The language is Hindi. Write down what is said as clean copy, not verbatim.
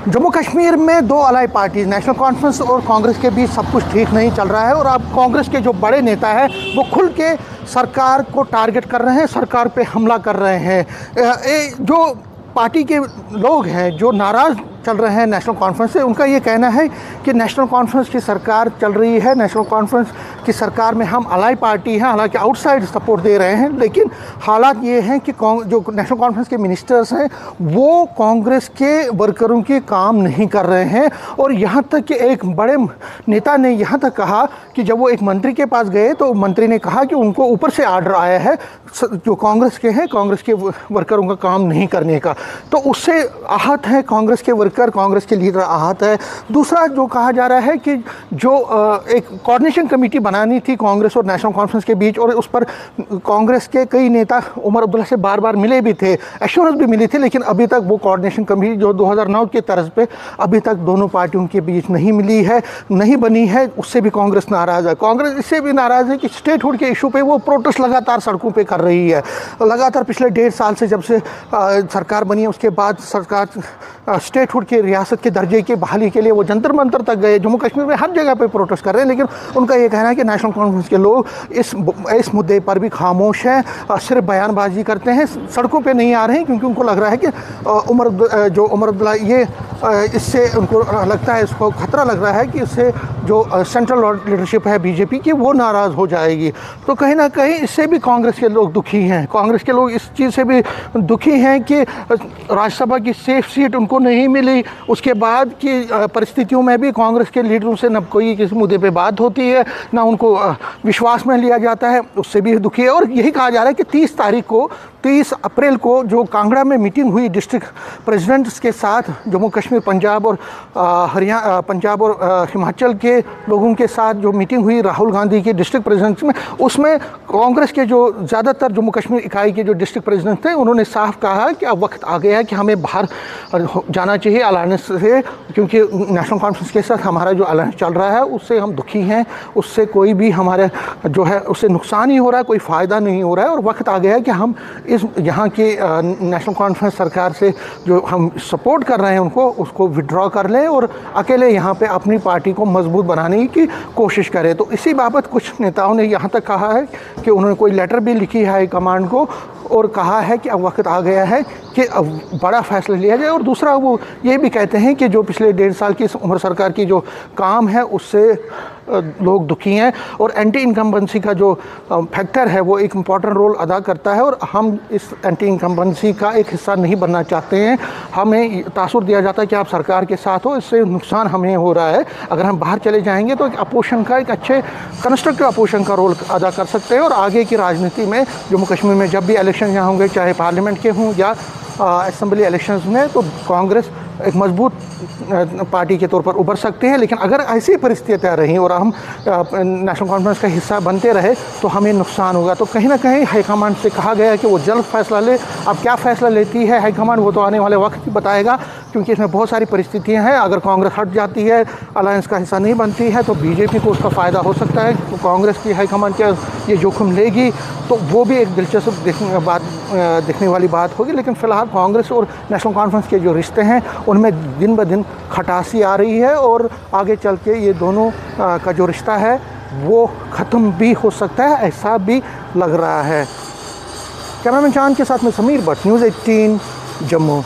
जम्मू कश्मीर में दो अलाई पार्टीज नेशनल कॉन्फ्रेंस और कांग्रेस के बीच सब कुछ ठीक नहीं चल रहा है और अब कांग्रेस के जो बड़े नेता हैं वो खुल के सरकार को टारगेट कर रहे हैं, सरकार पे हमला कर रहे हैं। जो पार्टी के लोग हैं जो नाराज़ चल रहे हैं नेशनल कॉन्फ्रेंस से, उनका ये कहना है कि नेशनल कॉन्फ्रेंस की सरकार चल रही है, नेशनल कॉन्फ्रेंस की सरकार में हम अलाई पार्टी हैं, हालांकि आउटसाइड सपोर्ट दे रहे हैं, लेकिन हालात ये हैं कि जो नेशनल कॉन्फ्रेंस के मिनिस्टर्स हैं वो कांग्रेस के वर्करों के काम नहीं कर रहे हैं। और यहाँ तक कि एक बड़े नेता ने यहाँ तक कहा कि जब वो एक मंत्री के पास गए तो मंत्री ने कहा कि उनको ऊपर से आर्डर आया है जो कांग्रेस के हैं, कांग्रेस के वर्करों का काम नहीं करने का। तो उससे आहत है कांग्रेस के वर्कर, कांग्रेस के लीडर आहत है। दूसरा जो कहा जा रहा है कि जो एक कोऑर्डिनेशन कमेटी बनानी थी कांग्रेस और नेशनल कॉन्फ्रेंस के बीच, और उस पर कांग्रेस के कई नेता उमर अब्दुल्ला से बार बार मिले भी थे, एश्योरेंस भी मिली थी, लेकिन अभी तक वो कोऑर्डिनेशन कमेटी जो 2009 के तर्ज पे अभी तक दोनों पार्टियों के बीच नहीं मिली है, नहीं बनी है, उससे भी कांग्रेस नाराज़ है। कांग्रेस इससे भी नाराज़ है कि स्टेटहुड के इशू पे वो प्रोटेस्ट लगातार सड़कों पे कर रही है। लगातार पिछले 1.5 साल से जब से सरकार बनी है उसके बाद सरकार स्टेटहुड के रियासत के दर्जे की बहाली के लिए वो जंतर मंतर तक गए, जम्मू कश्मीर में हर जगह पे प्रोटेस्ट कर रहे हैं, लेकिन उनका ये कहना है कि नेशनल कॉन्फ्रेंस के लोग इस मुद्दे पर भी खामोश हैं, सिर्फ बयानबाजी करते हैं, सड़कों पे नहीं आ रहे हैं, क्योंकि उनको लग रहा है कि उमर अब्दुल्ला ये इससे उनको लगता है, इसको खतरा लग रहा है कि इससे जो सेंट्रल लीडरशिप है बीजेपी की वो नाराज़ हो जाएगी। तो कहीं ना कहीं इससे भी कांग्रेस के लोग दुखी हैं। कांग्रेस के लोग इस चीज़ से भी दुखी हैं कि राज्यसभा की सेफ सीट उनको नहीं मिली, उसके बाद की परिस्थितियों में भी कांग्रेस के लीडरों से न कोई किसी मुद्दे पे बात होती है, ना उनको विश्वास में लिया जाता है, उससे भी दुखी है। और यही कहा जा रहा है कि 30 अप्रैल को जो कांगड़ा में मीटिंग हुई डिस्ट्रिक्ट प्रेसिडेंट्स के साथ, जम्मू कश्मीर, पंजाब और हिमाचल के लोगों के साथ जो मीटिंग हुई राहुल गांधी के डिस्ट्रिक्ट प्रेसिडेंट्स में, उसमें कांग्रेस के जो ज़्यादातर जम्मू कश्मीर इकाई के जो डिस्ट्रिक्ट प्रेसिडेंट थे उन्होंने साफ कहा कि अब वक्त आ गया है कि हमें बाहर जाना चाहिए अलायंस से, क्योंकि नेशनल कॉन्फ्रेंस के साथ हमारा जो अलायंस चल रहा है उससे हम दुखी हैं, उससे कोई भी हमारे जो है उससे नुकसान ही हो रहा है, कोई फ़ायदा नहीं हो रहा है। और वक्त आ गया है कि हम यहाँ की नेशनल कॉन्फ्रेंस सरकार से जो हम सपोर्ट कर रहे हैं उसको विड्रॉ कर लें और अकेले यहाँ पे अपनी पार्टी को मजबूत बनाने की कोशिश करें। तो इसी बाबत कुछ नेताओं ने यहाँ तक कहा है कि उन्होंने कोई लेटर भी लिखी है हाई कमांड को और कहा है कि अब वक्त आ गया है कि अब बड़ा फैसला लिया जाए। और दूसरा वो ये भी कहते हैं कि जो पिछले 1.5 साल की उमर सरकार की जो काम है उससे लोग दुखी हैं और एंटी इनकम्बेंसी का जो फैक्टर है वो एक इम्पॉर्टेंट रोल अदा करता है और हम इस एंटी इनकम्बेंसी का एक हिस्सा नहीं बनना चाहते हैं। हमें तासुर दिया जाता है कि आप सरकार के साथ हो, इससे नुकसान हमें हो रहा है। अगर हम बाहर चले जाएंगे तो एक अपोजिशन का, एक अच्छे कंस्ट्रक्टिव अपोजिशन का रोल अदा कर सकते हैं और आगे की राजनीति में जम्मू कश्मीर में जब भी इलेक्शन यहाँ होंगे, चाहे पार्लियामेंट के हों या असेंबली इलेक्शंस में, तो कांग्रेस एक मजबूत पार्टी के तौर पर उभर सकते हैं। लेकिन अगर ऐसी परिस्थितियाँ रहीं और हम नेशनल कॉन्फ्रेंस का हिस्सा बनते रहे तो हमें नुकसान होगा। तो कहीं ना कहीं हाईकमान से कहा गया है कि वो जल्द फैसला ले। अब क्या फ़ैसला लेती है हाईकमान वो तो आने वाले वक्त ही बताएगा, क्योंकि इसमें बहुत सारी परिस्थितियाँ हैं। अगर कांग्रेस हट जाती है, अलायंस का हिस्सा नहीं बनती है, तो बीजेपी को उसका फ़ायदा हो सकता है। तो कांग्रेस की हाईकमान क्या ये जोखिम लेगी, तो वो भी एक दिलचस्प देखने वाली बात होगी। लेकिन फ़िलहाल कांग्रेस और नेशनल कॉन्फ्रेंस के जो रिश्ते हैं उनमें दिन ब दिन खटासी आ रही है और आगे चल के ये दोनों का जो रिश्ता है वो ख़त्म भी हो सकता है, ऐसा भी लग रहा है। कैमरामैन चांद के साथ में समीर भट्ट, न्यूज़ 18 जम्मू।